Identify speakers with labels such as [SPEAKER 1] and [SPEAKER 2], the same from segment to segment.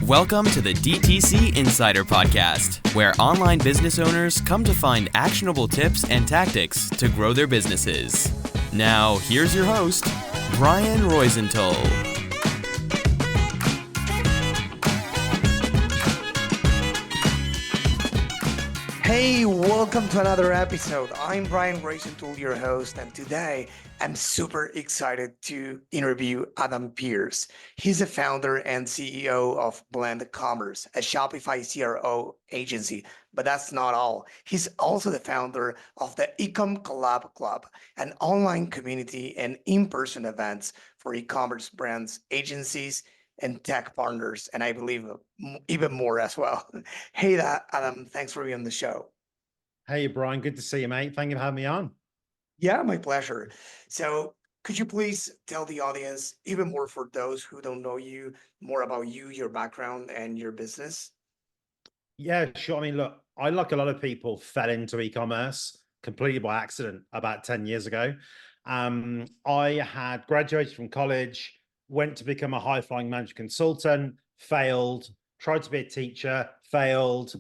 [SPEAKER 1] Welcome to the DTC Insider podcast, where online business owners come to find actionable tips and tactics to grow their businesses. Now, here's your host, Brian Roisenthal.
[SPEAKER 2] Hey, welcome to another episode. I'm Brian Roisenthal, your host, and today I'm super excited to interview Adam Pearce. He's the founder and CEO of Blend Commerce, a Shopify CRO agency. But that's not all. He's also the founder of the eCom Collab Club, an online community and in-person events for e-commerce brands, agencies, and tech partners, and I believe even more as well. Hey, Adam, thanks for being on the show.
[SPEAKER 3] Hey, Brian, good to see you, mate. Thank you for having me on.
[SPEAKER 2] Yeah, my pleasure. So could you please tell the audience, even more for those who don't know you, more about you, your background, and your business?
[SPEAKER 3] Yeah, sure. I mean, look, I, like a lot of people, fell into e-commerce completely by accident about 10 years ago. I had graduated from college, went to become a high-flying management consultant, failed, tried to be a teacher, failed,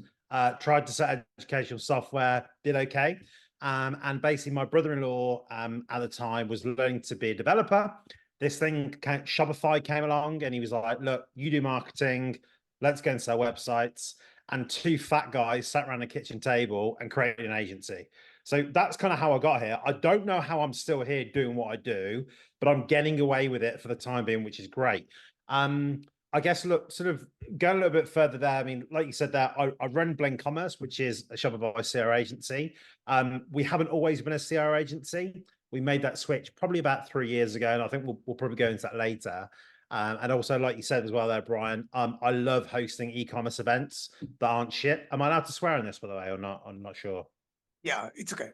[SPEAKER 3] tried to sell educational software, did okay. And basically my brother-in-law at the time was learning to be a developer. Shopify came along and he was like, look, you do marketing, let's go and sell websites. And two fat guys sat around a kitchen table and created an agency. So that's kind of how I got here. I don't know how I'm still here doing what I do, but I'm getting away with it for the time being, which is great. I guess, look, sort of going a little bit further there. I mean, like you said there, I run Blend Commerce, which is a Shopify CRO agency. We haven't always been a CRO agency. We made that switch probably about 3 years ago, and I think we'll probably go into that later. And also, like you said as well there, Brian, I love hosting e-commerce events that aren't shit. Am I allowed to swear on this, by the way, or not? I'm not sure.
[SPEAKER 2] Yeah, it's okay.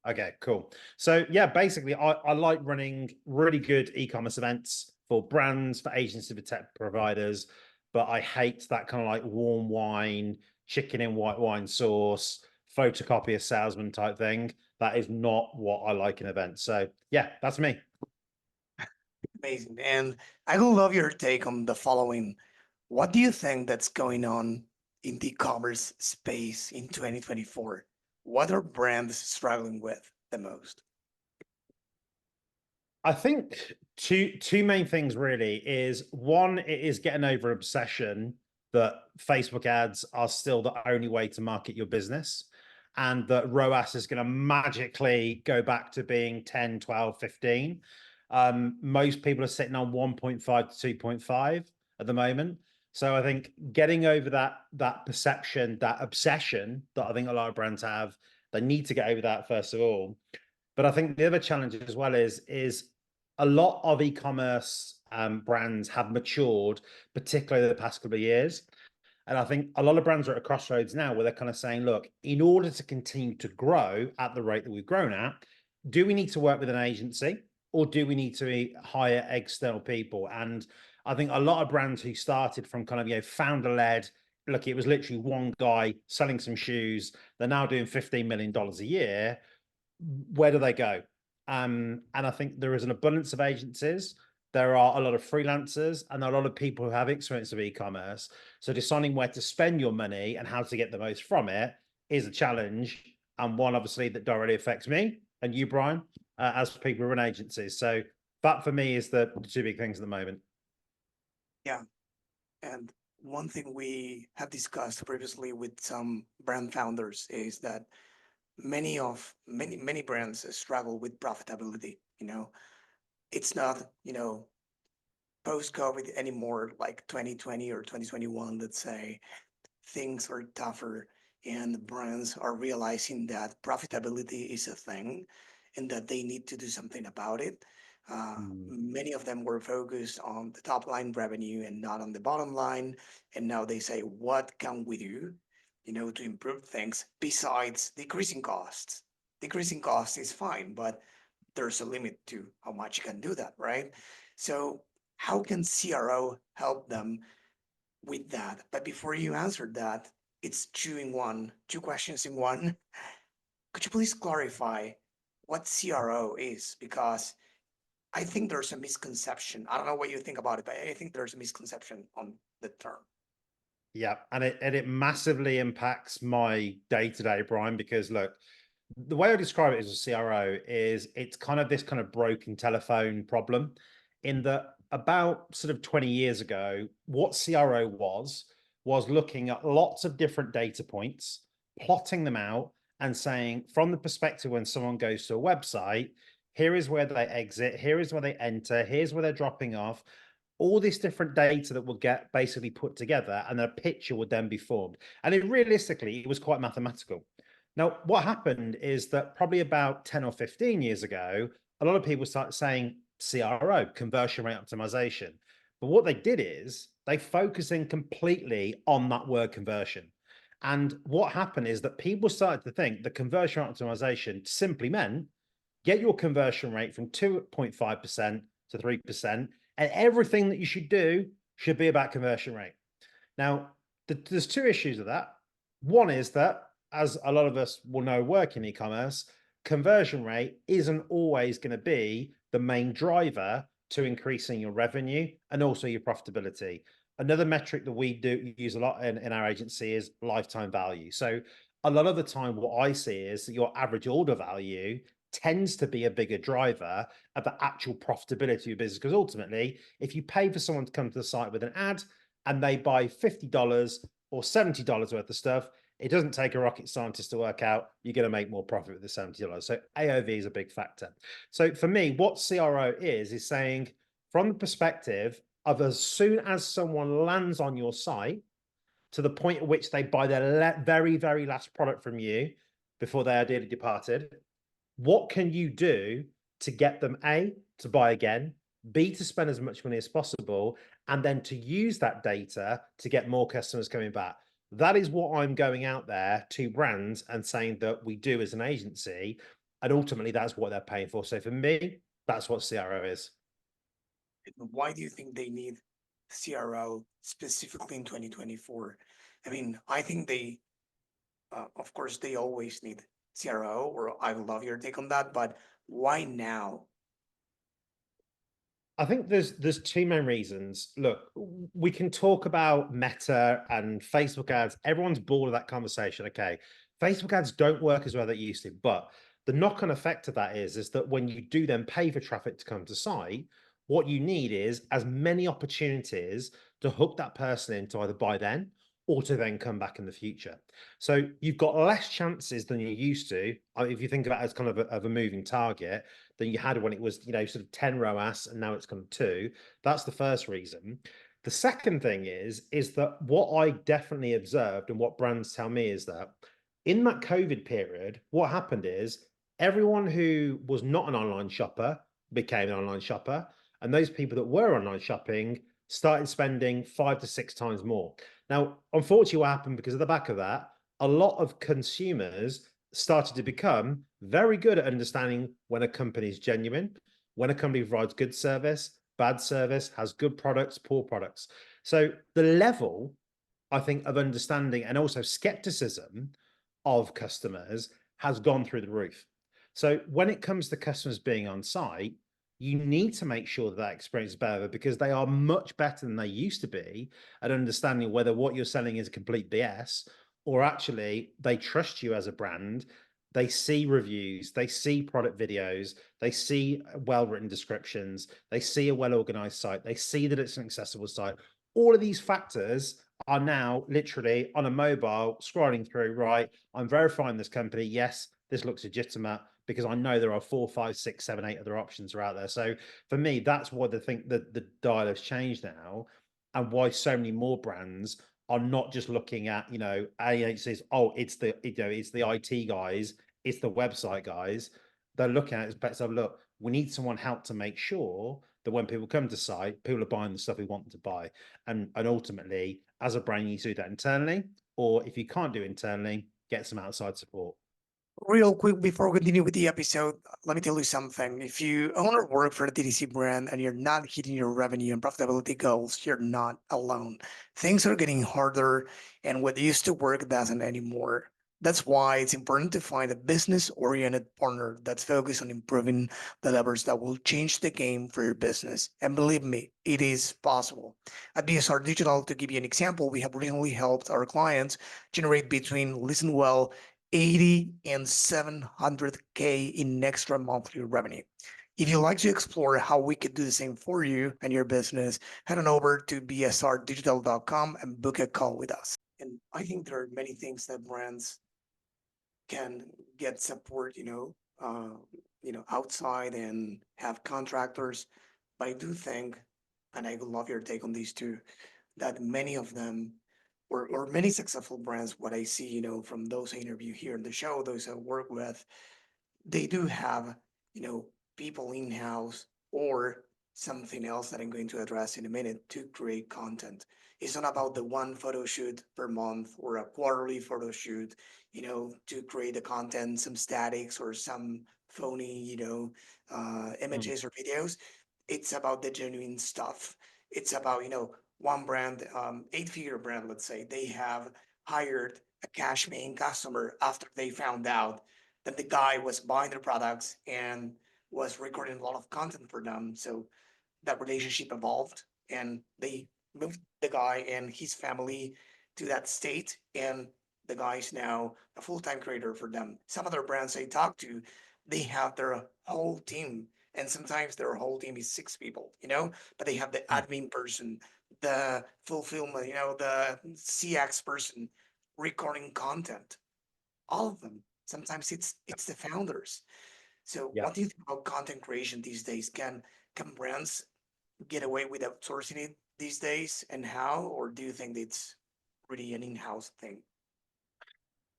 [SPEAKER 3] Okay, cool. So yeah, basically, I like running really good e-commerce events for brands, for agencies, for tech providers, but I hate that kind of like warm wine, chicken in white wine sauce, photocopier salesman type thing. That is not what I like in events. So yeah, that's me.
[SPEAKER 2] Amazing. And I would love your take on the following. What do you think that's going on in the commerce space in 2024? What are brands struggling with the most?
[SPEAKER 3] I think two main things really is one, it is getting over obsession that Facebook ads are still the only way to market your business, and that ROAS is going to magically go back to being 10, 12, 15. Most people are sitting on 1.5 to 2.5 at the moment. So I think getting over that perception, that obsession that I think a lot of brands have, they need to get over that first of all. But I think the other challenge as well is a lot of e-commerce brands have matured, particularly the past couple of years. And I think a lot of brands are at a crossroads now where they're kind of saying, look, in order to continue to grow at the rate that we've grown at, do we need to work with an agency or do we need to hire external people? And I think a lot of brands who started from kind of, founder-led, look, it was literally one guy selling some shoes. They're now doing $15 million a year. Where do they go? And I think there is an abundance of agencies. There are a lot of freelancers and a lot of people who have experience of e-commerce. So deciding where to spend your money and how to get the most from it is a challenge, and one obviously that directly affects me and you, Brian, as people who run agencies. So that for me is the two big things at the moment.
[SPEAKER 2] Yeah. And one thing we have discussed previously with some brand founders is that many brands struggle with profitability. It's not, post-COVID anymore, like 2020 or 2021, let's say. Things are tougher and brands are realizing that profitability is a thing and that they need to do something about it. Many of them were focused on the top line revenue and not on the bottom line. And now they say, what can we do, to improve things besides decreasing costs? Decreasing costs is fine, but there's a limit to how much you can do that, right? So how can CRO help them with that? But before you answer that, it's two questions in one. Could you please clarify what CRO is? Because I think there's a misconception. I don't know what you think about it, but I think there's a misconception on the term.
[SPEAKER 3] Yeah, and it massively impacts my day-to-day, Brian, because look, the way I describe it as a CRO is it's kind of this kind of broken telephone problem in that about sort of 20 years ago, what CRO was looking at lots of different data points, plotting them out and saying from the perspective when someone goes to a website, here is where they exit, here is where they enter, here's where they're dropping off, all this different data that will get basically put together and a picture would then be formed. And realistically, it was quite mathematical. Now, what happened is that probably about 10 or 15 years ago, a lot of people started saying CRO, conversion rate optimization. But what they did is they focused in completely on that word conversion. And what happened is that people started to think the conversion optimization simply meant get your conversion rate from 2.5% to 3%, and everything that you should do should be about conversion rate. Now, there's two issues with that. One is that, as a lot of us will know, work in e-commerce, conversion rate isn't always going to be the main driver to increasing your revenue and also your profitability. Another metric that we do use a lot in our agency is lifetime value. So a lot of the time, what I see is that your average order value tends to be a bigger driver of the actual profitability of your business. Because ultimately, if you pay for someone to come to the site with an ad and they buy $50 or $70 worth of stuff, it doesn't take a rocket scientist to work out you're going to make more profit with the $70. So AOV is a big factor. So for me, what CRO is saying from the perspective of as soon as someone lands on your site to the point at which they buy their very, very last product from you before they are dearly departed, what can you do to get them A, to buy again, B, to spend as much money as possible, and then to use that data to get more customers coming back? That is what I'm going out there to brands and saying that we do as an agency. And ultimately, that's what they're paying for. So for me, that's what CRO is.
[SPEAKER 2] Why do you think they need CRO specifically in 2024? I mean, I think they, of course, they always need CRO, or I love your take on that, but why now?
[SPEAKER 3] I think there's two main reasons. Look, we can talk about Meta and Facebook ads. Everyone's bored of that conversation. Okay, Facebook ads don't work as well as they used to, but the knock-on effect of that is that when you do then pay for traffic to come to site, what you need is as many opportunities to hook that person in to either buy then or to then come back in the future. So you've got less chances than you used to. If you think about it as kind of a moving target, than you had when it was, sort of 10 ROAS and now it's kind of 2. That's the first reason. The second thing is that what I definitely observed and what brands tell me is that in that COVID period, what happened is everyone who was not an online shopper became an online shopper. And those people that were online shopping started spending 5 to 6 times more. Now, unfortunately, what happened because of the back of that, a lot of consumers started to become very good at understanding when a company is genuine, when a company provides good service, bad service, has good products, poor products. So the level, I think, of understanding and also skepticism of customers has gone through the roof. So when it comes to customers being on site, you need to make sure that experience is better because they are much better than they used to be at understanding whether what you're selling is a complete BS or actually they trust you as a brand. They see reviews, they see product videos, they see well-written descriptions, they see a well-organized site, they see that it's an accessible site. All of these factors are now literally on a mobile scrolling through, right? I'm verifying this company. Yes, this looks legitimate because I know there are 4, 5, 6, 7, 8 other options are out there. So for me, that's what I think that the dial has changed now and why so many more brands are not just looking at, agencies, oh, it's the IT guys, it's the website guys. They're looking at it as better. Look, we need someone help to make sure that when people come to site, people are buying the stuff we want them to buy. And ultimately, as a brand, you need to do that internally, or if you can't do it internally, get some outside support.
[SPEAKER 2] Real quick, before we continue with the episode, let me tell you something. If you own or work for a DTC brand and you're not hitting your revenue and profitability goals, you're not alone. Things are getting harder, and what used to work doesn't anymore. That's why it's important to find a business-oriented partner that's focused on improving the levers that will change the game for your business. And believe me, it is possible. At BSR Digital, to give you an example, we have recently helped our clients generate between, listen well, 80 and 700K in extra monthly revenue. If you'd like to explore how we could do the same for you and your business, head on over to bsrdigital.com and book a call with us. And I think there are many things that brands can get support, outside and have contractors. But I do think, and I would love your take on these two, that many of them, or many successful brands, what I see, from those I interview here in the show, those I work with, they do have, people in-house or something else that I'm going to address in a minute to create content. It's not about the one photo shoot per month or a quarterly photo shoot, to create the content, some statics or some phony, images or videos. It's about the genuine stuff. It's about, one brand, 8-figure brand, let's say, they have hired a cash paying customer after they found out that the guy was buying their products and was recording a lot of content for them. So that relationship evolved and they moved the guy and his family to that state. And the guy is now a full-time creator for them. Some other brands I talk to, they have their whole team. And sometimes their whole team is 6 people, but they have the admin person, the fulfillment, the CX person recording content, all of them. Sometimes it's the founders. So
[SPEAKER 3] Yeah.
[SPEAKER 2] what do you think about content creation these days? Can brands get away with outsourcing it these days, and how? Or do you think it's really an in-house thing?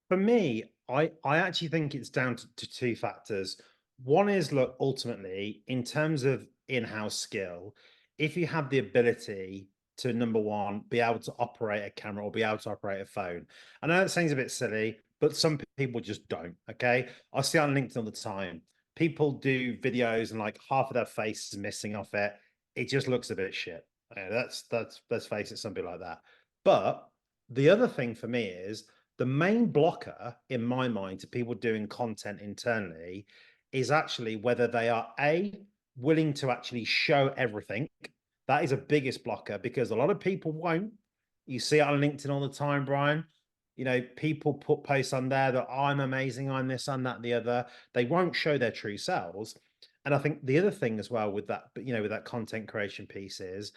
[SPEAKER 3] For me, I actually think it's down to two factors. One is, look, ultimately, in terms of in-house skill, if you have the ability to, number one, be able to operate a camera or be able to operate a phone. I know that sounds a bit silly, but some people just don't. Okay. I see on LinkedIn all the time. People do videos and like half of their face is missing off it. It just looks a bit shit. Yeah, that's let's face it, something like that. But the other thing for me is the main blocker in my mind to people doing content internally is actually whether they are willing to actually show everything. That is a biggest blocker because a lot of people won't. You see it on LinkedIn all the time, Brian. People put posts on there that I'm amazing, I'm this, I'm that, the other. They won't show their true selves. And I think the other thing as well with that, with that content creation piece is,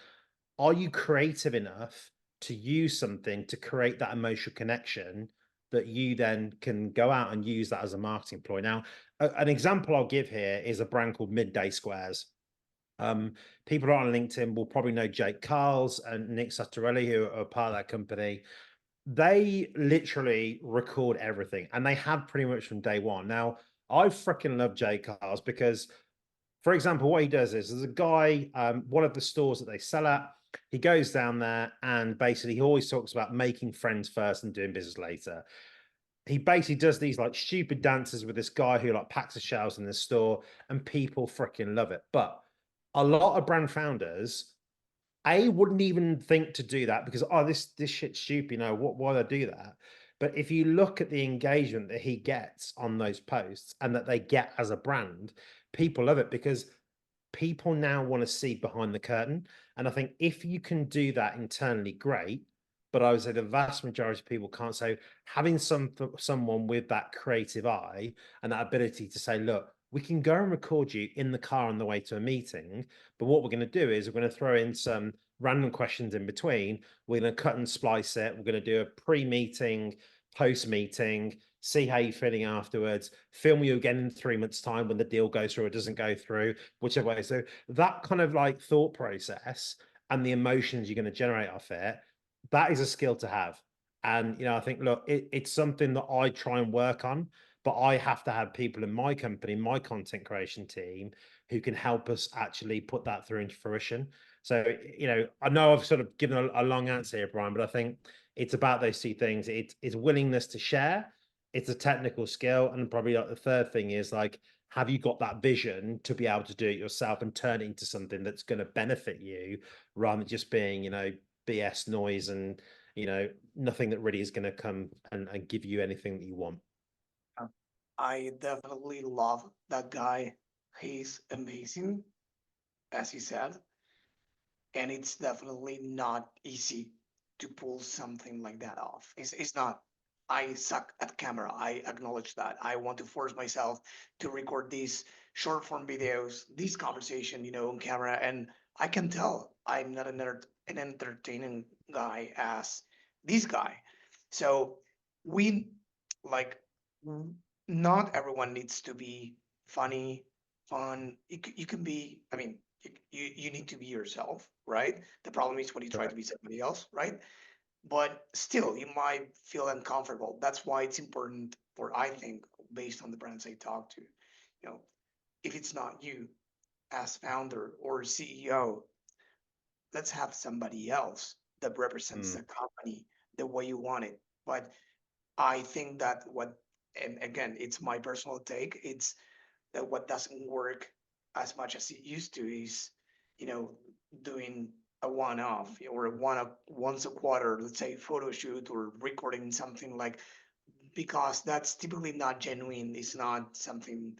[SPEAKER 3] are you creative enough to use something to create that emotional connection that you then can go out and use that as a marketing ploy? Now, an example I'll give here is a brand called Midday Squares. People on LinkedIn will probably know Jake Carls and Nick Sattarelli, who are part of that company. They literally record everything, and they have pretty much from day one. Now, I freaking love Jake Carls because, for example, what he does is there's a guy, one of the stores that they sell at, he goes down there and basically he always talks about making friends first and doing business later. He basically does these like stupid dances with this guy who like packs the shelves in the store, and people freaking love it. But a lot of brand founders, wouldn't even think to do that because, oh, this shit's stupid, why would I do that? But if you look at the engagement that he gets on those posts and that they get as a brand, people love it because people now want to see behind the curtain. And I think if you can do that internally, great. But I would say the vast majority of people can't. So having someone with that creative eye and that ability to say, look, we can go and record you in the car on the way to a meeting, but what we're going to do is we're going to throw in some random questions in between. We're going to cut and splice it. We're going to do a pre-meeting, post-meeting, see how you're feeling afterwards, film you again in 3 months' time when the deal goes through or doesn't go through, whichever way. So that kind of like thought process and the emotions you're going to generate off it, that is a skill to have. And, I think, look, it's something that I try and work on, but I have to have people in my company, my content creation team, who can help us actually put that through into fruition. So, I know I've sort of given a long answer here, Brian, but I think it's about those two things. It's willingness to share, it's a technical skill, and probably like the third thing is like, have you got that vision to be able to do it yourself and turn it into something that's going to benefit you rather than just being, BS noise and nothing that really is going to come and give you anything that you want.
[SPEAKER 2] I definitely love that guy. He's amazing, as he said, and it's definitely not easy to pull something like that off. It's not. I suck at camera. I acknowledge that. I want to force myself to record these short form videos, this conversation, on camera, and I can tell I'm not an entertaining guy as this guy. So we like not everyone needs to be funny, fun. You can be, I mean, you need to be yourself, right? The problem is when you try to be somebody else, right? But still, you might feel uncomfortable. That's why it's important, or I think, based on the brands I talk to, if it's not you as founder or CEO, let's have somebody else that represents the company the way you want it. But I think that and again, it's my personal take, it's that what doesn't work as much as it used to is, you know, doing a one-off or once a quarter, let's say photo shoot or recording something like, because that's typically not genuine. It's not something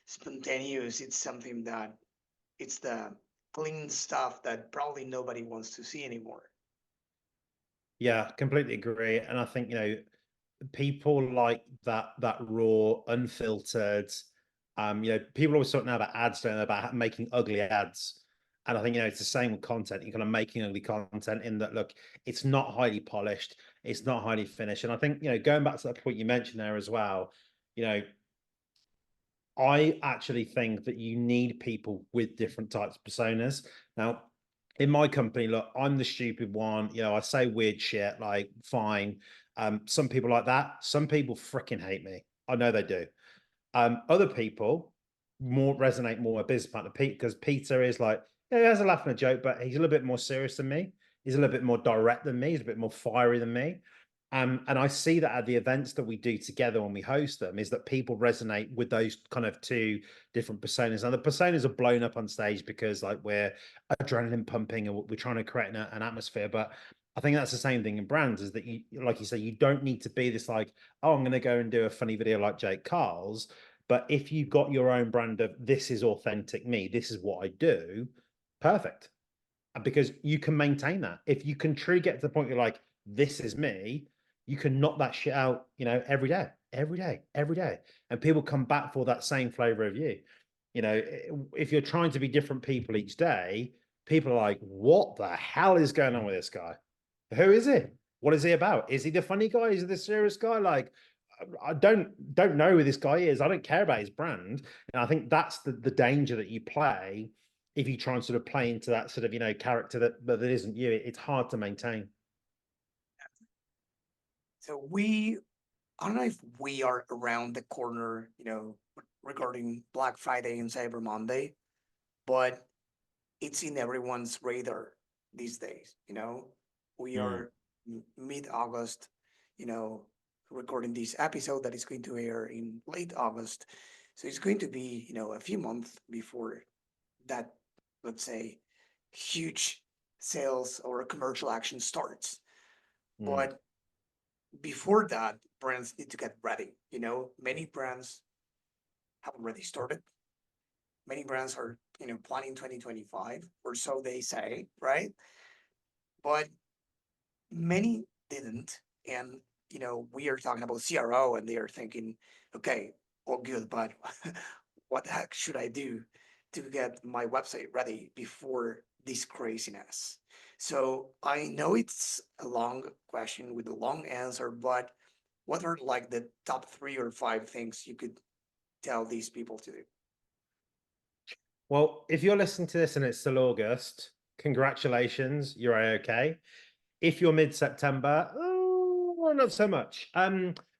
[SPEAKER 2] spontaneous. It's something that it's the clean stuff that probably nobody wants to see anymore.
[SPEAKER 3] Yeah, completely agree. And I think, people like that raw, unfiltered. People always talk now about ads, don't they, about making ugly ads. And I think, it's the same with content. You're kind of making ugly content in that, look, it's not highly polished, it's not highly finished. And I think, going back to that point you mentioned there as well, I actually think that you need people with different types of personas. Now, in my company, look, I'm the stupid one. I say weird shit, like, fine. Some people like that. Some people freaking hate me. I know they do. Other people resonate more with business partner Pete, because Peter is like, yeah, he has a laugh and a joke, but he's a little bit more serious than me. He's a little bit more direct than me. He's a bit more fiery than me. And I see that at the events that we do together when we host them, is that people resonate with those kind of two different personas. And the personas are blown up on stage because, like, we're adrenaline pumping and we're trying to create an atmosphere. But I think that's the same thing in brands, is that you, like you say, you don't need to be this like, oh, I'm going to go and do a funny video like Jake Carl's. But if you've got your own brand of, this is authentic me, this is what I do, perfect. Because you can maintain that. If you can truly get to the point you're like, this is me, you can knock that shit out, every day, every day, every day. And people come back for that same flavor of you. If you're trying to be different people each day, people are like, what the hell is going on with this guy? Who is he? What is he about? Is he the funny guy? Is he the serious guy? Like, I don't know who this guy is. I don't care about his brand. And I think that's the danger that you play if you try and sort of play into that sort of, character that isn't you. It's hard to maintain.
[SPEAKER 2] So I don't know if we are around the corner, regarding Black Friday and Cyber Monday, but it's in everyone's radar these days. We are mid-August, recording this episode that is going to air in late August. So it's going to be, a few months before that, let's say, huge sales or commercial action starts. But before that, brands need to get ready. Many brands have already started. Many brands are, planning 2025, or so they say, right? But many didn't. And, we are talking about CRO and they are thinking, okay, all good, but what the heck should I do to get my website ready before this craziness? So I know it's a long question with a long answer, but what are like the top 3 or 5 things you could tell these people to do?
[SPEAKER 3] Well, if you're listening to this and it's still August, congratulations, you're okay. If you're mid-September, well, not so much.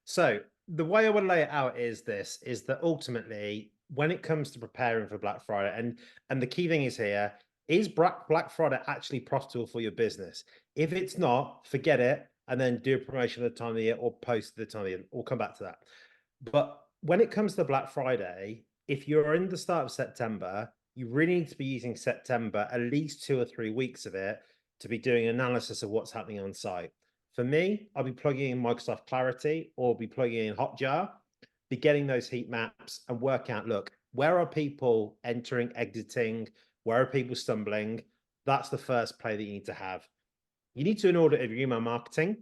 [SPEAKER 3] So the way I would lay it out is that ultimately, when it comes to preparing for Black Friday, and the key thing is here, is Black Friday actually profitable for your business? If it's not, forget it, and then do a promotion at the time of the year or post at the time of the year. We'll come back to that. But when it comes to Black Friday, if you're in the start of September, you really need to be using September, at least 2 or 3 weeks of it, to be doing analysis of what's happening on site. For me, I'll be plugging in Microsoft Clarity or be plugging in Hotjar, be getting those heat maps and work out, look, where are people entering, exiting? Where are people stumbling? That's the first play that you need to have. You need to do an audit of your email marketing.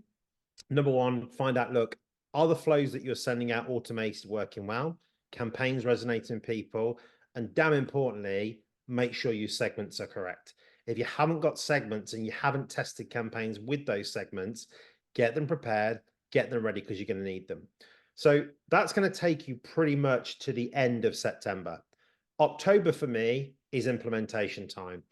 [SPEAKER 3] Number one, find out, look, are the flows that you're sending out automated working well? Campaigns resonating with people? And damn importantly, make sure your segments are correct. If you haven't got segments and you haven't tested campaigns with those segments, get them prepared, get them ready, because you're going to need them. So that's going to take you pretty much to the end of September. October for me is implementation time.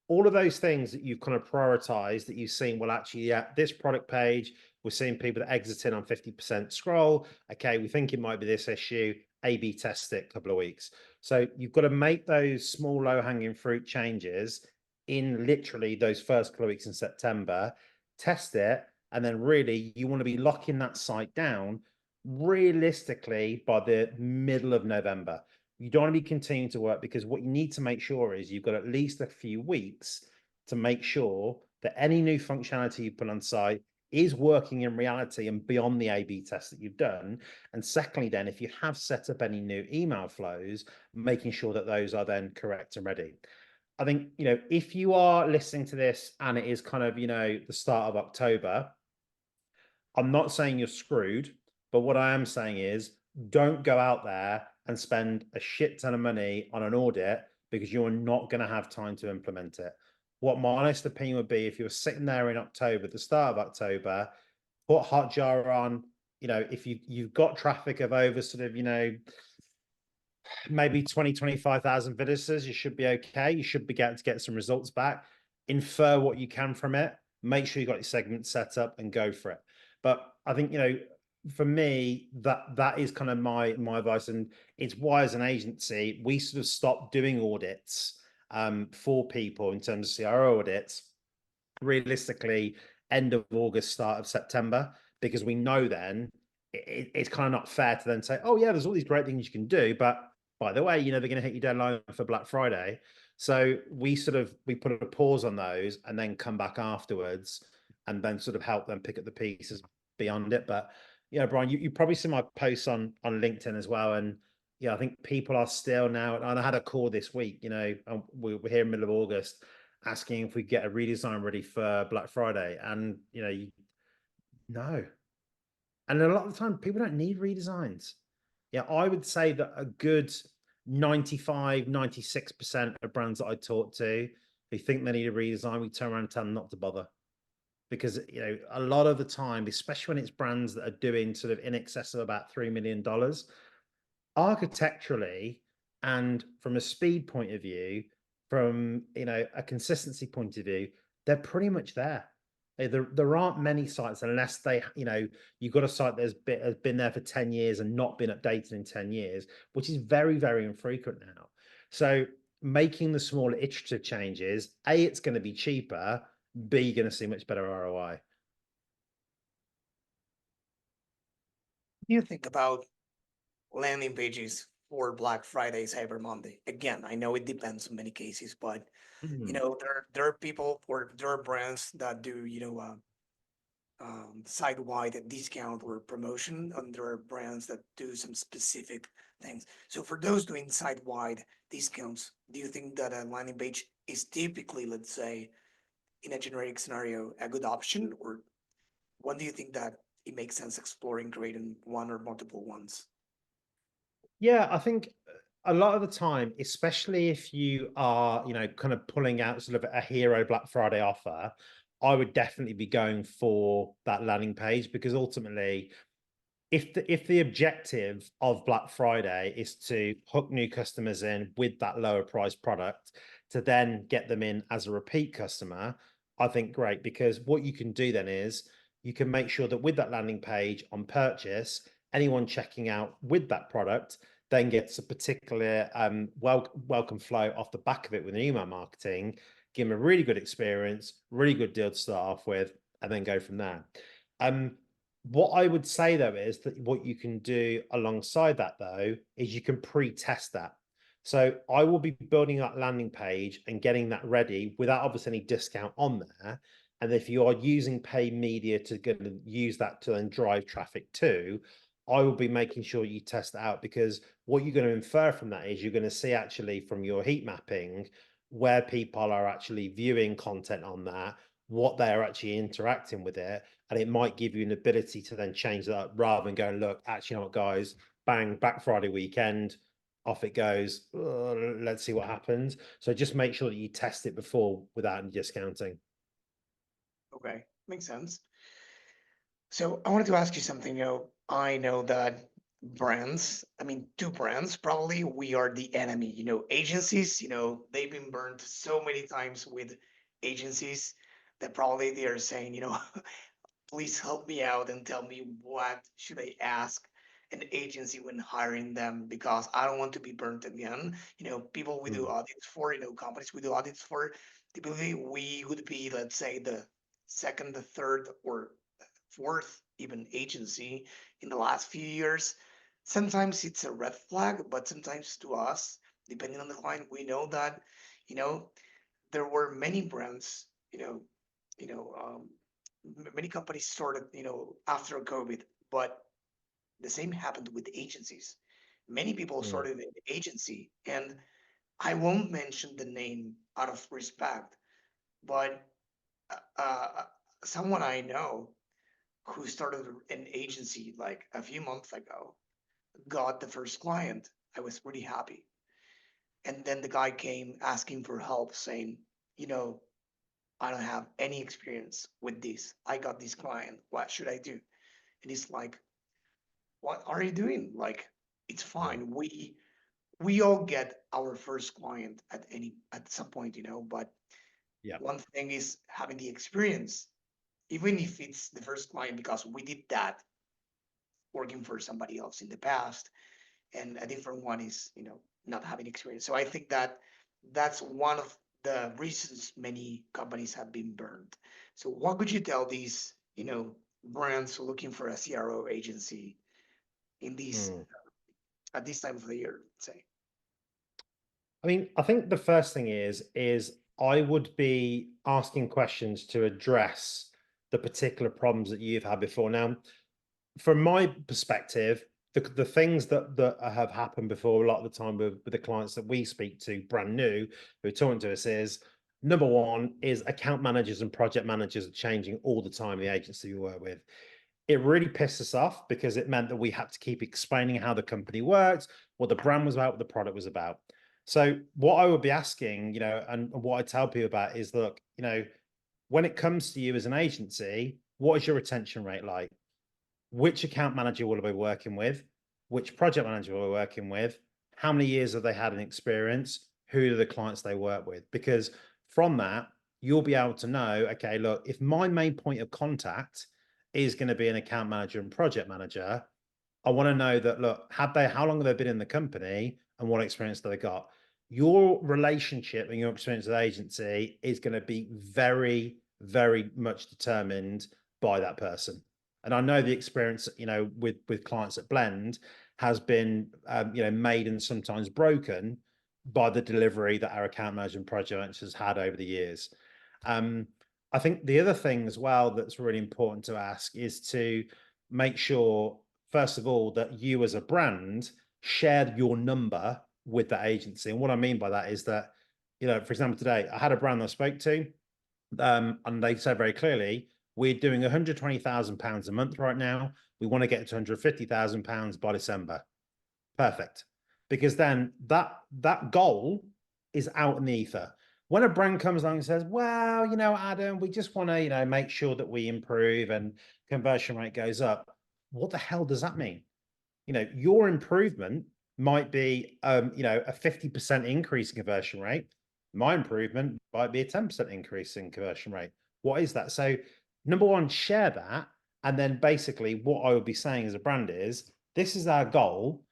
[SPEAKER 3] All of those things that you've kind of prioritized that you've seen, well, actually, yeah, this product page, we're seeing people that exiting on 50% scroll. Okay, we think it might be this issue. A/B test it a couple of weeks. So you've got to make those small low-hanging fruit changes in literally those first couple of weeks in September, test it, and then really you want to be locking that site down realistically by the middle of November. You don't want to be continuing to work, because what you need to make sure is you've got at least a few weeks to make sure that any new functionality you put on site is working in reality and beyond the A/B test that you've done. And secondly, then, if you have set up any new email flows, making sure that those are then correct and ready. I think, if you are listening to this and it is kind of, the start of October, I'm not saying you're screwed, but what I am saying is don't go out there and spend a shit ton of money on an audit because you're not going to have time to implement it. What my honest opinion would be, if you were sitting there in October, the start of October, put Hotjar on, if you've got traffic of over sort of, maybe 20, 25,000 visitors, you should be okay. You should be able to get some results back. Infer what you can from it. Make sure you got your segment set up and go for it. But I think, for me, that is kind of my advice. And it's why, as an agency, we sort of stopped doing audits for people in terms of CRO audits, realistically, end of August, start of September, because we know then it's kind of not fair to then say, oh yeah, there's all these great things you can do, but by the way, they're going to hit your deadline for Black Friday. So we put a pause on those and then come back afterwards and then sort of help them pick up the pieces beyond it. But Brian, you probably see my posts on LinkedIn as well. And I think people are still now, and I had a call this week, we're here in the middle of August, asking if we get a redesign ready for Black Friday. And, no. And a lot of the time, people don't need redesigns. I would say that a good 95, 96% of brands that I talk to who think they need a redesign, we turn around and tell them not to bother. Because, a lot of the time, especially when it's brands that are doing sort of in excess of about $3 million, architecturally and from a speed point of view, from, a consistency point of view, they're pretty much there. There aren't many sites, unless they, you've got a site that has been there for 10 years and not been updated in 10 years, which is very, very infrequent now. So making the smaller iterative changes, A, it's going to be cheaper, B, you're going to see much better ROI.
[SPEAKER 2] You think about landing pages for Black Friday, Cyber Monday. Again, I know it depends on many cases, but there are people, or there are brands that do site-wide discount or promotion, and there are brands that do some specific things. So for those doing site-wide discounts, do you think that a landing page is typically, let's say, in a generic scenario, a good option? Or when do you think that it makes sense exploring creating one or multiple ones?
[SPEAKER 3] Yeah, I think a lot of the time, especially if you are, kind of pulling out sort of a hero Black Friday offer, I would definitely be going for that landing page, because ultimately, if the objective of Black Friday is to hook new customers in with that lower price product to then get them in as a repeat customer, I think great, because what you can do then is you can make sure that with that landing page on purchase, anyone checking out with that product then gets a particular welcome flow off the back of it with an email marketing, give them a really good experience, really good deal to start off with, and then go from there. What I would say, though, is that what you can do alongside that, though, is you can pre-test that. So I will be building that landing page and getting that ready without obviously any discount on there, And if you are using paid media to use that to then drive traffic too, I will be making sure you test it out, because what you're going to infer from that is you're going to see actually from your heat mapping where people are actually viewing content on that, what they're actually interacting with it. And it might give you an ability to then change that up rather than going, look, actually, you know what, guys, bang, Black Friday weekend, off it goes. Let's see what happens. So just make sure that you test it before without any discounting.
[SPEAKER 2] Okay, makes sense. So I wanted to ask you something. I know that brands, I mean, two brands, probably we are the enemy. Agencies, they've been burned so many times with agencies that probably they are saying, please help me out and tell me what should I ask an agency when hiring them, because I don't want to be burnt again. People we do audits for, companies we do audits for, typically we would be, let's say, the second, the third, or fourth even agency in the last few years. Sometimes it's a red flag, but sometimes to us, depending on the client, we know that, you know, there were many brands, you know, um, many companies started, after COVID, but the same happened with agencies. Many people
[SPEAKER 3] Mm.
[SPEAKER 2] started an agency, and I won't mention the name out of respect, but someone I know who started an agency like a few months ago got the first client. I was pretty happy. And then the guy came asking for help, saying, you know, I don't have any experience with this. I got this client. What should I do? And he's like, what are you doing? Like, it's
[SPEAKER 3] Yeah.
[SPEAKER 2] fine. We all get our first client at some point, but
[SPEAKER 3] Yeah.
[SPEAKER 2] one thing is having the experience, even if it's the first client, because we did that working for somebody else in the past, and a different one is, not having experience. So I think that that's one of the reasons many companies have been burned. So what could you tell these, brands looking for a CRO agency in these
[SPEAKER 3] Mm.
[SPEAKER 2] at this time of the year, let's say?
[SPEAKER 3] I mean, I think the first thing is I would be asking questions to address the particular problems that you've had before. Now, from my perspective, the things that have happened before a lot of the time with the clients that we speak to, brand new, who are talking to us, is number one is account managers and project managers are changing all the time. The agency we work with, it really pissed us off because it meant that we had to keep explaining how the company worked, what the brand was about, what the product was about. So what I would be asking, and what I tell people about is, look, when it comes to you as an agency, what is your retention rate like? Which account manager will I be working with? Which project manager will I be working with? How many years have they had an experience? Who are the clients they work with? Because from that, you'll be able to know, okay, look, if my main point of contact is going to be an account manager and project manager, I want to know that, look, how long have they been in the company and what experience do they got? Your relationship and your experience with the agency is going to be very, very much determined by that person. And I know the experience, with clients at Blend has been, made and sometimes broken by the delivery that our account manager and project managers had over the years. I think the other thing as well that's really important to ask is to make sure, first of all, that you as a brand shared your number with the agency. And what I mean by that is that, for example, today I had a brand I spoke to, and they said very clearly, we're doing £120,000 a month right now. We want to get to £150,000 by December. Perfect. Because then that goal is out in the ether. When a brand comes along and says, well, Adam, we just want to, make sure that we improve and conversion rate goes up. What the hell does that mean? Your improvement might be, a 50% increase in conversion rate. My improvement might be a 10% increase in conversion rate. What is that? So number one, share that. And then basically what I would be saying as a brand is, this is our goal.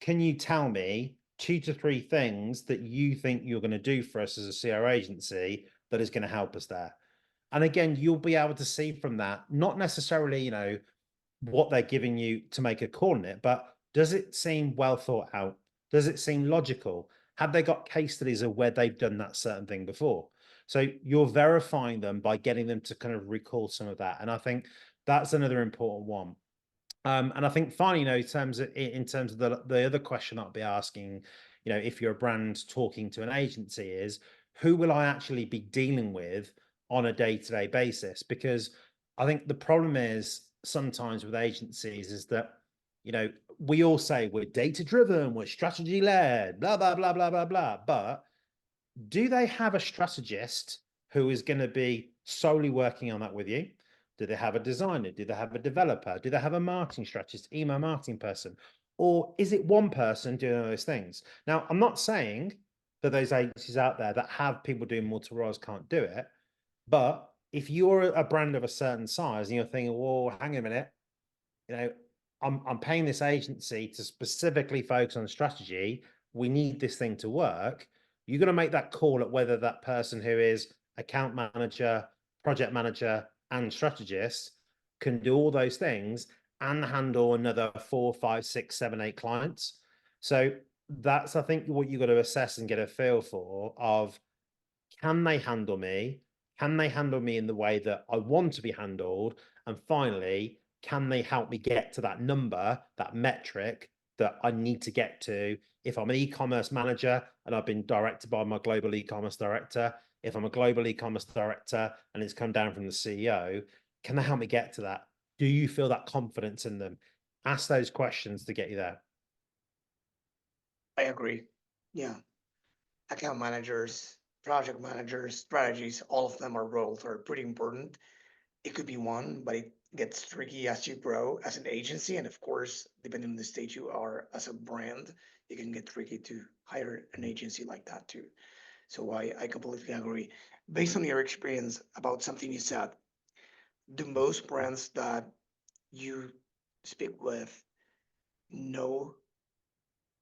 [SPEAKER 3] Can you tell me 2 to 3 things that you think you're going to do for us as a CRO agency that is going to help us there? And again, you'll be able to see from that, not necessarily, what they're giving you to make a call on it, but does it seem well thought out? Does it seem logical? Have they got case studies of where they've done that certain thing before? So you're verifying them by getting them to kind of recall some of that. And I think that's another important one. And I think finally, in terms of the other question I'll be asking, if you're a brand talking to an agency, is who will I actually be dealing with on a day-to-day basis? Because I think the problem is sometimes with agencies is that, we all say we're data-driven, we're strategy-led, blah, blah, blah, blah, blah, blah. But do they have a strategist who is going to be solely working on that with you? Do they have a designer? Do they have a developer? Do they have a marketing strategist, email marketing person? Or is it one person doing all those things? Now, I'm not saying that those agencies out there that have people doing multiple roles can't do it. But if you're a brand of a certain size and you're thinking, well, hang on a minute, I'm paying this agency to specifically focus on strategy. We need this thing to work. You're going to make that call at whether that person who is account manager, project manager, and strategist can do all those things and handle another 4, 5, 6, 7, 8 clients. So that's, I think, what you've got to assess and get a feel for of, can they handle me? Can they handle me in the way that I want to be handled? And finally, can they help me get to that number, that metric that I need to get to? If I'm an e-commerce manager and I've been directed by my global e-commerce director, if I'm a global e-commerce director and it's come down from the CEO, can they help me get to that? Do you feel that confidence in them? Ask those questions to get you there.
[SPEAKER 2] I agree. Yeah. Account managers, project managers, strategies, all of them are roles are pretty important. It could be one, but it gets tricky as you grow as an agency. And of course, depending on the stage you are as a brand, it can get tricky to hire an agency like that too. So I completely agree. Based on your experience about something you said, do most brands that you speak with know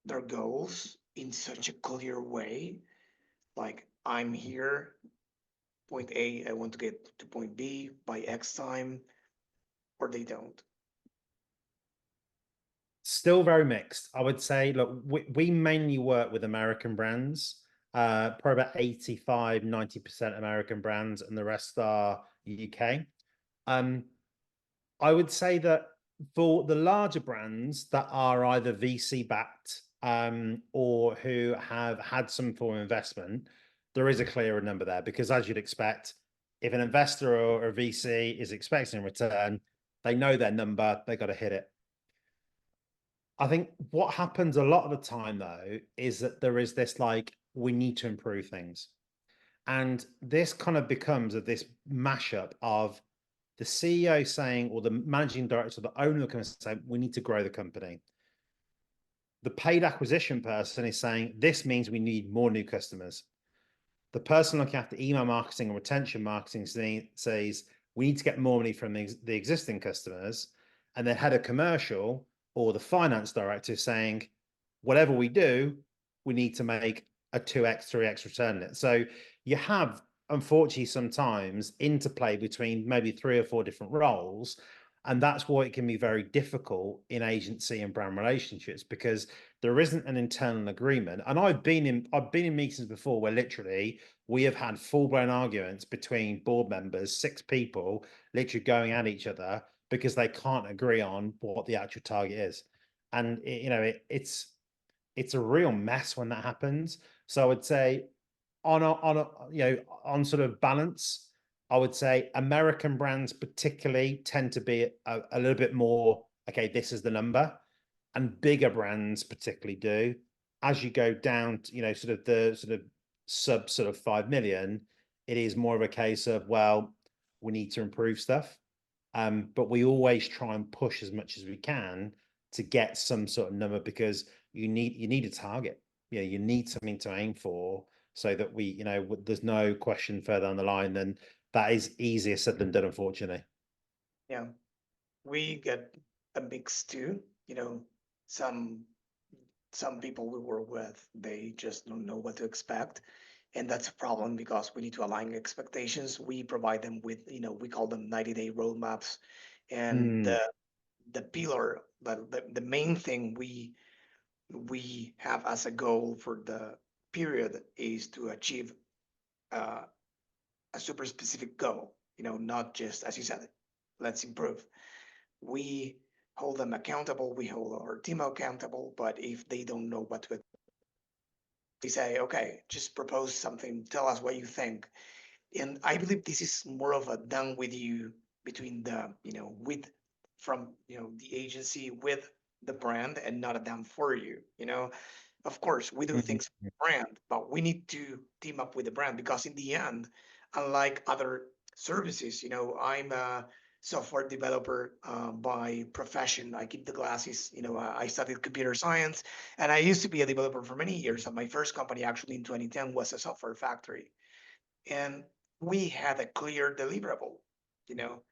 [SPEAKER 2] their goals in such a clear way? Like, I'm here, point A, I want to get to point B by X time, or they don't?
[SPEAKER 3] Still very mixed. I would say, look, we mainly work with American brands, probably about 85, 90% American brands, and the rest are UK. I would say that for the larger brands that are either VC backed or who have had some form of investment, there is a clearer number there, because as you'd expect, if an investor or a VC is expecting a return, they know their number, they got to hit it. I think what happens a lot of the time, though, is that there is this like, we need to improve things. And this kind of becomes this mashup of the CEO saying, or the managing director, the owner can say, we need to grow the company. The paid acquisition person is saying, this means we need more new customers. The person looking after email marketing and retention marketing says, we need to get more money from the existing customers. And the head of commercial or the finance director is saying, whatever we do, we need to make a 2x, 3x return on it. So you have, unfortunately, sometimes interplay between maybe 3 or 4 different roles. And that's why it can be very difficult in agency and brand relationships, because there isn't an internal agreement. And I've been in meetings before where literally we have had full-blown arguments between board members, 6 people, literally going at each other because they can't agree on what the actual target is. And it's a real mess when that happens. So I would say on sort of balance, I would say American brands particularly tend to be a little bit more, okay, this is the number, and bigger brands particularly do. As you go down to, sort of the sub 5 million, it is more of a case of, well, we need to improve stuff. But we always try and push as much as we can to get some sort of number, because you need a target. You need something to aim for, so that there's no question further down the line. Then that is easier said than done, unfortunately.
[SPEAKER 2] Yeah, we get a mix too. Some people we work with, they just don't know what to expect. And that's a problem, because we need to align expectations. We provide them with, we call them 90-day roadmaps. And the pillar, the main thing we have as a goal for the period is to achieve a super specific goal, not just, as you said, let's improve. We hold them accountable, we hold our team accountable, but if they don't know what to, they say, okay, just propose something, tell us what you think. And I believe this is more of a done with you between the, with from, the agency with the brand, and not a done for you, of course, we do
[SPEAKER 3] Mhm.
[SPEAKER 2] things for the brand, but we need to team up with the brand, because in the end, unlike other services, I'm a software developer by profession. I keep the glasses. I studied computer science, and I used to be a developer for many years. And my first company, actually in 2010, was a software factory, and we had a clear deliverable. You know,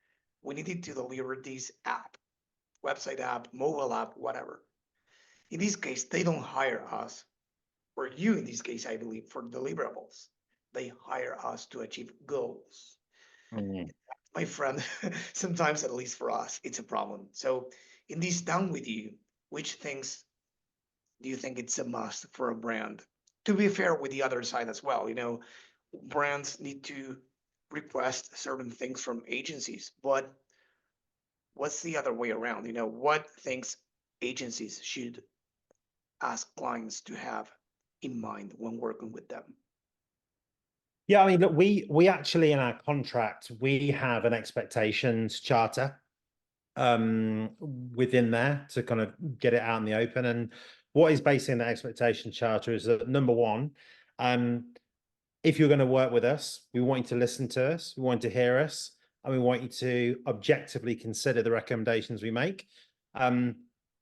[SPEAKER 2] we needed to deliver this app, website app, mobile app, whatever. In this case, they don't hire us, or you in this case, I believe, for deliverables. They hire us to achieve goals.
[SPEAKER 3] Mhm.
[SPEAKER 2] My friend, sometimes, at least for us, it's a problem. So, in this down with you, which things do you think it's a must for a brand? To be fair with the other side as well, brands need to request certain things from agencies, but what's the other way around? What things agencies should ask clients to have in mind when working with them?
[SPEAKER 3] Yeah, I mean, look, we actually in our contract we have an expectations charter within there to kind of get it out in the open. And what is based in the expectation charter is that number one, um, if you're going to work with us, we want you to listen to us, we want you to hear us, and we want you to objectively consider the recommendations we make. Um,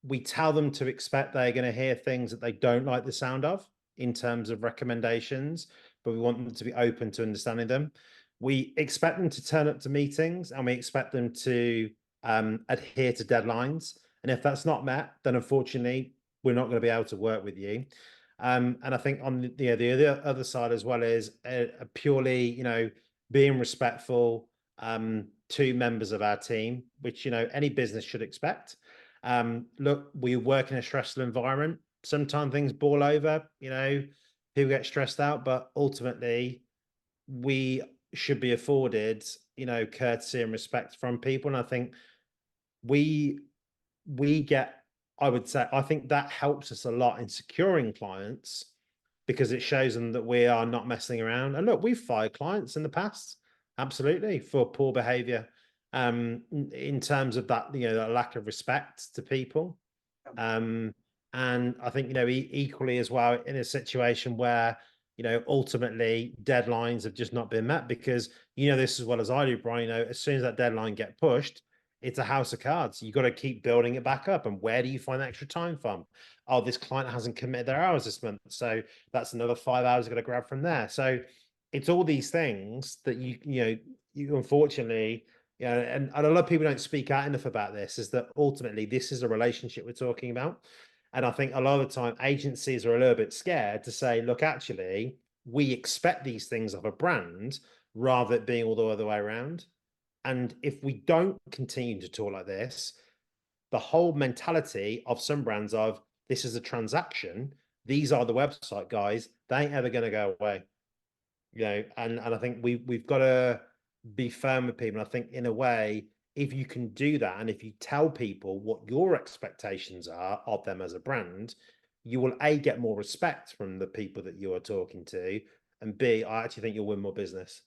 [SPEAKER 3] we tell them to expect they're going to hear things that they don't like the sound of in terms of recommendations, but we want them to be open to understanding them. We expect them to turn up to meetings, and we expect them to adhere to deadlines. And if that's not met, then unfortunately, we're not going to be able to work with you. And I think on the other side as well is a purely, being respectful to members of our team, which, any business should expect. Look, we work in a stressful environment. Sometimes things boil over, people get stressed out, but ultimately we should be afforded, courtesy and respect from people. And I think we we get, I would say, I think that helps us a lot in securing clients because it shows them that we are not messing around. And look, we've fired clients in the past, absolutely, for poor behavior, in terms of that, that lack of respect to people. Um, and I think, equally as well, in a situation where, ultimately deadlines have just not been met because, this as well as I do, Brian, as soon as that deadline get pushed, it's a house of cards. You got to keep building it back up. And where do you find extra time from? Oh, this client hasn't committed their hours this month. So that's another 5 hours I've got to grab from there. So it's all these things that you unfortunately, and a lot of people don't speak out enough about this, is that ultimately this is a relationship we're talking about. And I think a lot of the time agencies are a little bit scared to say, look, actually, we expect these things of a brand rather than being all the other way around. And if we don't continue to talk like this, the whole mentality of some brands of this is a transaction, these are the website guys, they ain't ever going to go away. And I think we've got to be firm with people. I think in a way, if you can do that, and if you tell people what your expectations are of them as a brand, you will A, get more respect from the people that you are talking to, and B, I actually think you'll win more business.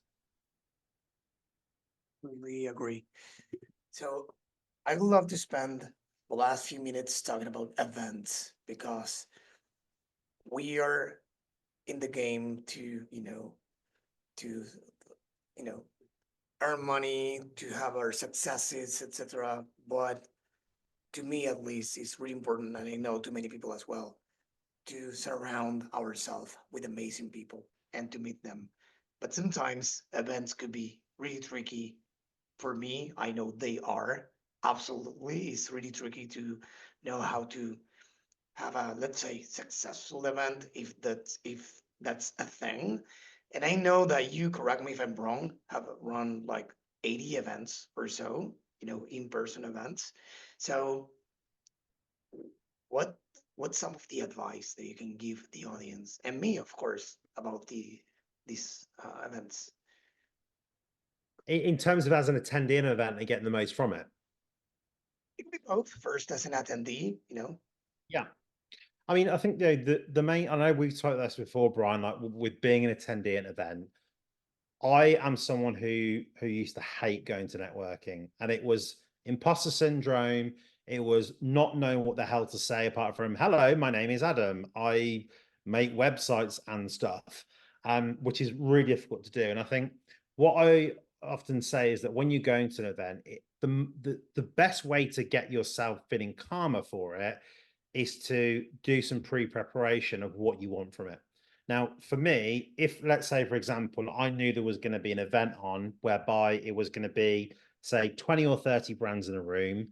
[SPEAKER 2] Completely agree. So I would love to spend the last few minutes talking about events, because we are in the game to, to, you know, earn money, to have our successes, etc. But to me, at least, it's really important, and I know to many people as well, to surround ourselves with amazing people and to meet them. But sometimes events could be really tricky. For me, I know they are. Absolutely. It's really tricky to know how to have a, let's say, successful event, if that's a thing. And I know that you, correct me if I'm wrong, have run like 80 events or so, in-person events. So what what's some of the advice that you can give the audience and me, of course, about these events?
[SPEAKER 3] In terms of as an attendee in an event and getting the most from it?
[SPEAKER 2] It could be both. First, as an attendee,
[SPEAKER 3] Yeah. I mean, I think the main, I know we've talked about this before, Brian, like with being an attendee at an event, I am someone who used to hate going to networking, and it was imposter syndrome. It was not knowing what the hell to say apart from, hello, my name is Adam. I make websites and stuff, which is really difficult to do. And I think what I often say is that when you're going to an event, the best way to get yourself feeling calmer for it is to do some pre-preparation of what you want from it. Now, for me, if let's say, for example, I knew there was going to be an event on whereby it was going to be, say, 20 or 30 brands in a room,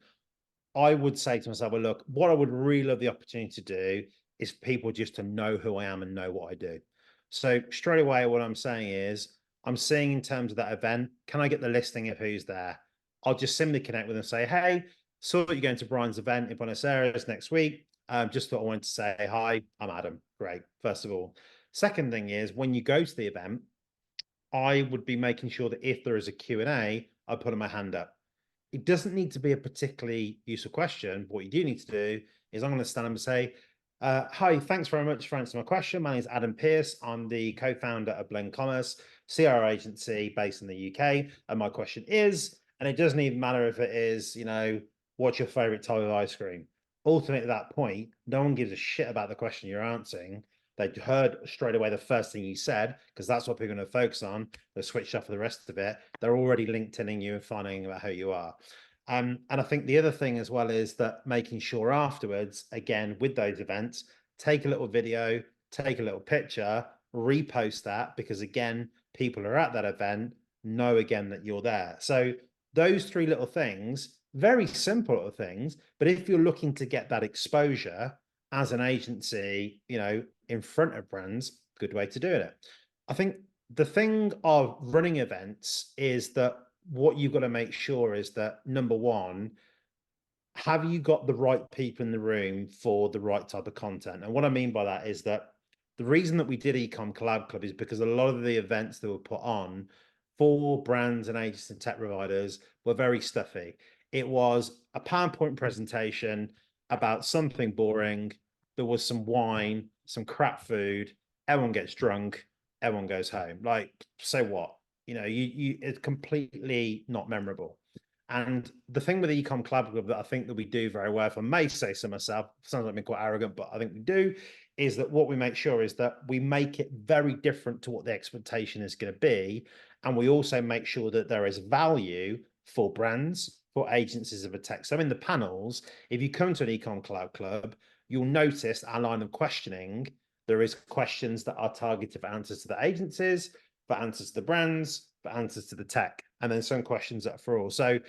[SPEAKER 3] I would say to myself, well, look, what I would really love the opportunity to do is people just to know who I am and know what I do. So straight away, what I'm saying is, I'm seeing in terms of that event, can I get the listing of who's there? I'll just simply connect with them and say, hey, saw that you're going to Brian's event in Buenos Aires next week. Just thought I wanted to say, hi, I'm Adam. Great, first of all. Second thing is, when you go to the event, I would be making sure that if there is a Q&A, I put my hand up. It doesn't need to be a particularly useful question. What you do need to do is I'm going to stand up and say, hi, thanks very much for answering my question. My name is Adam Pearce. I'm the co-founder of Blend Commerce, CRO agency based in the UK. And my question is, and it doesn't even matter if it is, what's your favorite type of ice cream? Ultimately, at that point, no one gives a shit about the question you're answering. They heard straight away the first thing you said, because that's what people are going to focus on. They switched off for the rest of it. They're already LinkedIning you and finding out who you are. And I think the other thing as well is that making sure afterwards, again, with those events, take a little video, take a little picture, repost that, because again, people are at that event, know again that you're there. So those three little things, very simple little things, but if you're looking to get that exposure as an agency, in front of brands, good way to do it. I think the thing of running events is that what you've got to make sure is that, number one, have you got the right people in the room for the right type of content? And what I mean by that is that the reason that we did eCom Collab Club is because a lot of the events that were put on for brands and agencies and tech providers were very stuffy. It was a PowerPoint presentation about something boring. There was some wine, some crap food. Everyone gets drunk. Everyone goes home. Like, so what? It's completely not memorable. And the thing with the eCom Collab Club that I think that we do very well, if I may say so myself, sounds like being quite arrogant, but I think we do, is that what we make sure is that we make it very different to what the expectation is going to be. And we also make sure that there is value for brands, for agencies of a tech. So in the panels, if you come to an eCom Collab Club, you'll notice our line of questioning, there is questions that are targeted for answers to the agencies, for answers to the brands, for answers to the tech, and then some questions that are for all. So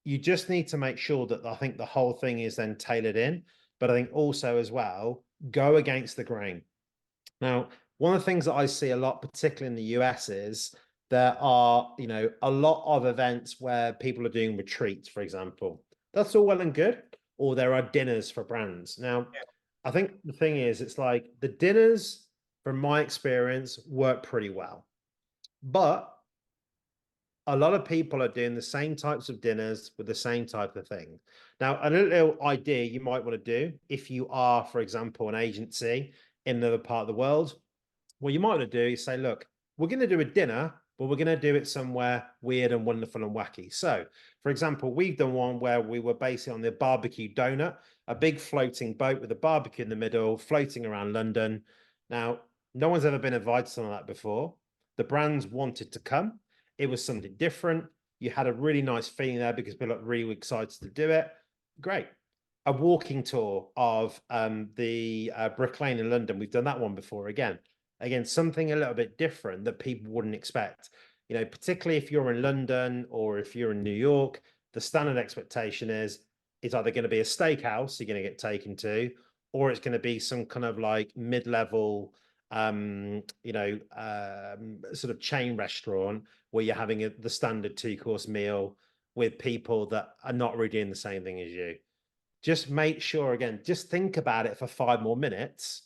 [SPEAKER 3] you just need to make sure that I think the whole thing is then tailored in, but I think also as well, go against the grain. Now, one of the things that I see a lot, particularly in the US, is there are, a lot of events where people are doing retreats, for example. That's all well and good, or there are dinners for brands. Now, I think the thing is, it's like the dinners, from my experience, work pretty well. But a lot of people are doing the same types of dinners with the same type of thing. Now, a little idea you might want to do if you are, for example, an agency in another part of the world, what you might want to do is say, look, we're going to do a dinner, but we're going to do it somewhere weird and wonderful and wacky. So, for example, we've done one where we were basically on the barbecue donut, a big floating boat with a barbecue in the middle, floating around London. Now, no one's ever been invited to that before. The brands wanted to come. It was something different. You had a really nice feeling there because people are really excited to do it. Great. A walking tour of the Brick Lane in London. We've done that one before again. Again, something a little bit different that people wouldn't expect. Particularly if you're in London or if you're in New York, the standard expectation is it's either going to be a steakhouse you're going to get taken to, or it's going to be some kind of like mid-level sort of chain restaurant where you're having the standard 2-course meal with people that are not really doing the same thing as you. Just make sure, again, just think about it for 5 more minutes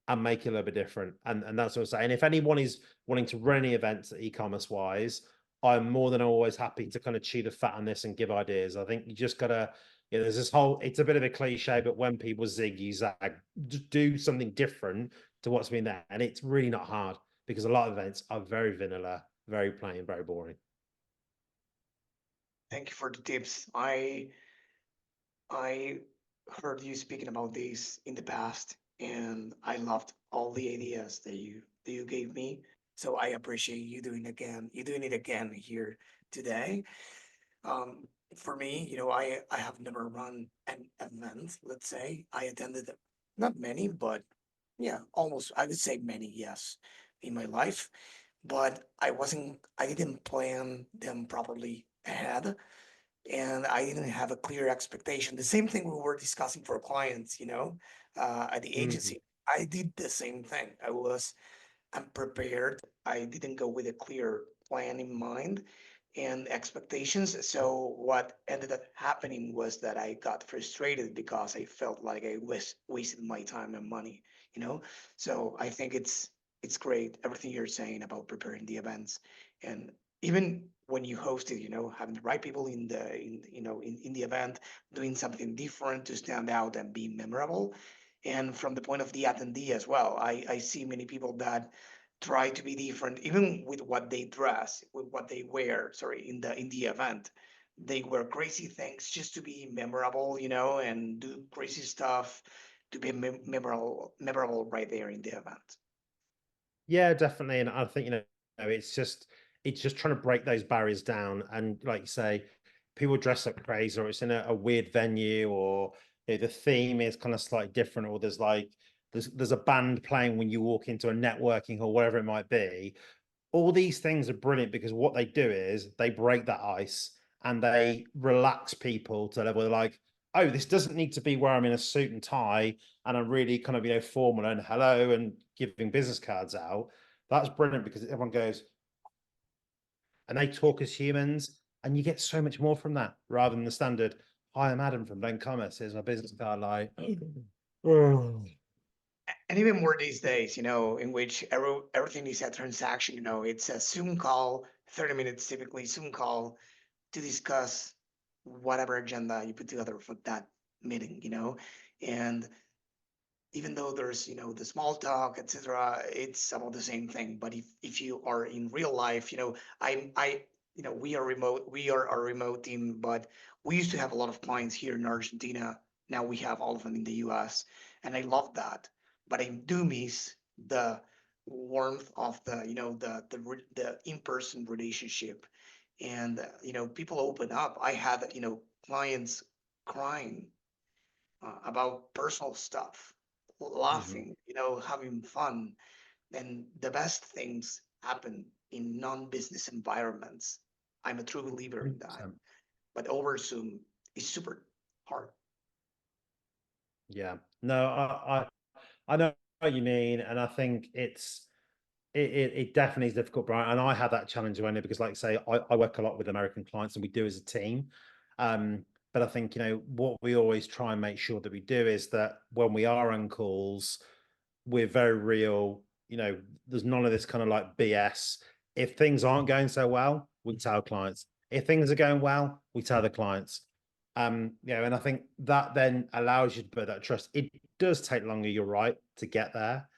[SPEAKER 3] and make it a little bit different. And that's what I'm saying. If anyone is wanting to run any events e-commerce wise, I'm more than always happy to kind of chew the fat on this and give ideas. I think you just gotta, there's this whole, it's a bit of a cliche, but when people zig, you zag, just do something different to what's been there. And it's really not hard because a lot of events are very vanilla, very plain, very boring.
[SPEAKER 2] Thank you for the tips. I heard you speaking about this in the past, and I loved all the ideas that you gave me. So I appreciate you doing again. You doing it again here today. For me, I have never run an event. Let's say I attended not many, but yeah, almost. I would say many, yes, in my life. But I didn't plan them properly ahead, and I didn't have a clear expectation. The same thing we were discussing for clients, at the
[SPEAKER 3] Mhm.
[SPEAKER 2] agency. I did the same thing. I was unprepared. I didn't go with a clear plan in mind and expectations. So what ended up happening was that I got frustrated because I felt like I was wasted my time and money, you know? So I think it's great everything you're saying about preparing the events, and even when you host it, having the right people in the event, doing something different to stand out and be memorable. And from the point of the attendee as well, I see many people that try to be different, even with what they dress, with what they wear. Sorry, in the event, they wear crazy things just to be memorable, and do crazy stuff to be memorable right there in the event.
[SPEAKER 3] Yeah, definitely. And I think, it's just trying to break those barriers down. And like you say, people dress up crazy, or it's in a weird venue, or the theme is kind of slightly different, or there's a band playing when you walk into a networking or whatever it might be. All these things are brilliant because what they do is they break that ice and they relax people to a level like, oh, this doesn't need to be where I'm in a suit and tie and I'm really kind of, formal and hello and giving business cards out. That's brilliant because everyone goes and they talk as humans, and you get so much more from that rather than the standard, hi, I'm Adam from eCommerce, here's my business card, like, oh.
[SPEAKER 2] And even more these days, in which everything is a transaction. It's a Zoom call, 30 minutes typically, Zoom call to discuss whatever agenda you put together for that meeting. And even though there's the small talk, etc., it's about the same thing. But if you are in real life, I we are a remote team, but we used to have a lot of clients here in Argentina. Now we have all of them in the US, and I love that. But I do miss the warmth of the in-person relationship. And people open up. I had clients crying about personal stuff,
[SPEAKER 3] Mhm.
[SPEAKER 2] laughing, having fun. And the best things happen in non-business environments. I'm a true believer in that.
[SPEAKER 3] 100%.
[SPEAKER 2] But over Zoom is super hard.
[SPEAKER 3] Yeah, no, I know what you mean, and I think it definitely is difficult, Brian. And I had that challenge only because, like I say, I work a lot with American clients, and we do as a team. But I think what we always try and make sure that we do is that when we are on calls, we're very real. There's none of this kind of like BS. If things aren't going so well, we tell clients. If things are going well, we tell the clients. And I think that then allows you to put that trust. It does take longer, you're right, to get there.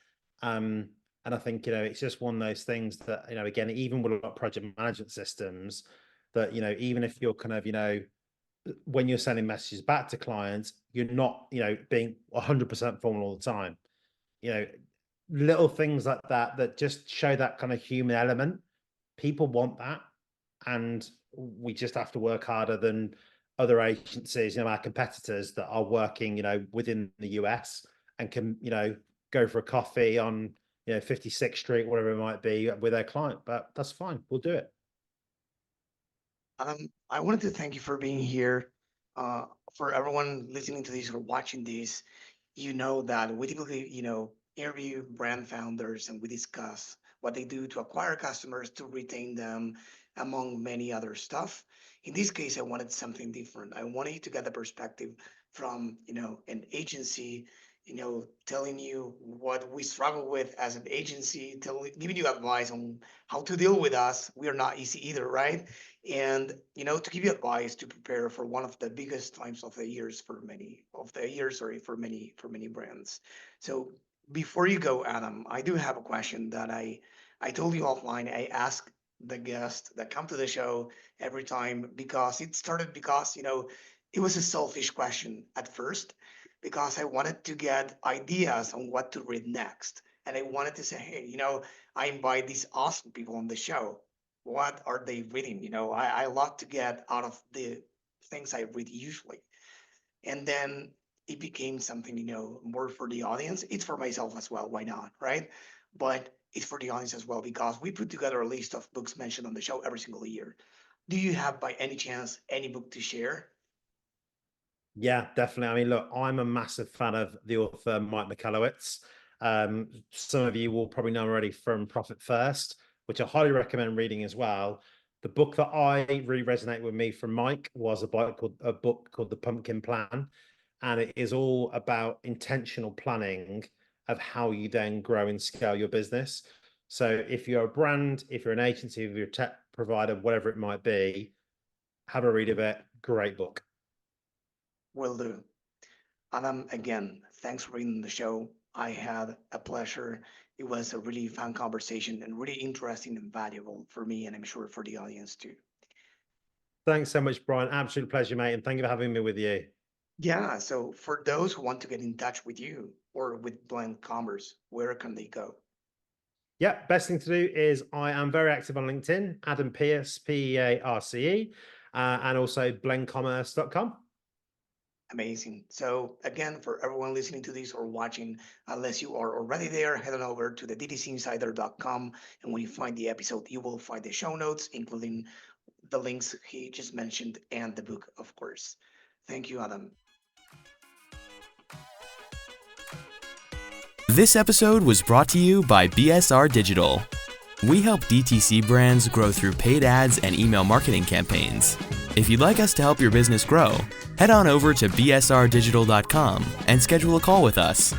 [SPEAKER 3] And I think, it's just one of those things that, again, even with a lot of project management systems, that, even if you're kind of, when you're sending messages back to clients, you're not, being 100% formal all the time. You know, little things like that that just show that kind of human element. People want that, and we just have to work harder than other agencies, our competitors that are working, within the US and can, go for a coffee on, 56th Street, whatever it might be, with their client. But that's fine. We'll do it.
[SPEAKER 2] I wanted to thank you for being here. For everyone listening to this or watching this, that we typically, interview brand founders and we discuss what they do to acquire customers, to retain them, among many other stuff. In this case, I wanted something different. I wanted you to get the perspective from, an agency telling you what we struggle with as an agency, giving you advice on how to deal with us. We are not easy either, right? And to give you advice to prepare for one of the biggest times of the years for many of the years, sorry, for many brands. So before you go, Adam, I do have a question that I told you offline. I ask the guests that come to the show every time because it started because it was a selfish question at first because I wanted to get ideas on what to read next. And I wanted to say, hey, I invite these awesome people on the show. What are they reading? I love to get out of the things I read usually. And then it became something, more for the audience. It's for myself as well. Why not? Right. But it's for the audience as well because we put together a list of books mentioned on the show every single year. Do you have, by any chance, any book to share?
[SPEAKER 3] Yeah, definitely. I mean, look, I'm a massive fan of the author Mike Michalowicz. Some of you will probably know already from Profit First, which I highly recommend reading as well. The book that I really resonate with me from Mike was a book called The Pumpkin Plan, and it is all about intentional planning of how you then grow and scale your business. So if you're a brand, if you're an agency, if you're a tech provider, whatever it might be, have a read of it. Great book.
[SPEAKER 2] Will do. Adam, again, thanks for being on the show. I had a pleasure. It was a really fun conversation and really interesting and valuable for me, and I'm sure for the audience too.
[SPEAKER 3] Thanks so much, Brian. Absolute pleasure, mate. And thank you for having me with you.
[SPEAKER 2] Yeah, so for those who want to get in touch with you or with Blend Commerce, where can they go?
[SPEAKER 3] Yeah, best thing to do is I am very active on LinkedIn, Adam Pearce, Pearce, and also blendcommerce.com.
[SPEAKER 2] Amazing. So again, for everyone listening to this or watching, unless you are already there, head on over to the DTCinsider.com. And when you find the episode, you will find the show notes, including the links he just mentioned and the book, of course. Thank you, Adam.
[SPEAKER 1] This episode was brought to you by BSR Digital. We help DTC brands grow through paid ads and email marketing campaigns. If you'd like us to help your business grow, head on over to bsrdigital.com and schedule a call with us.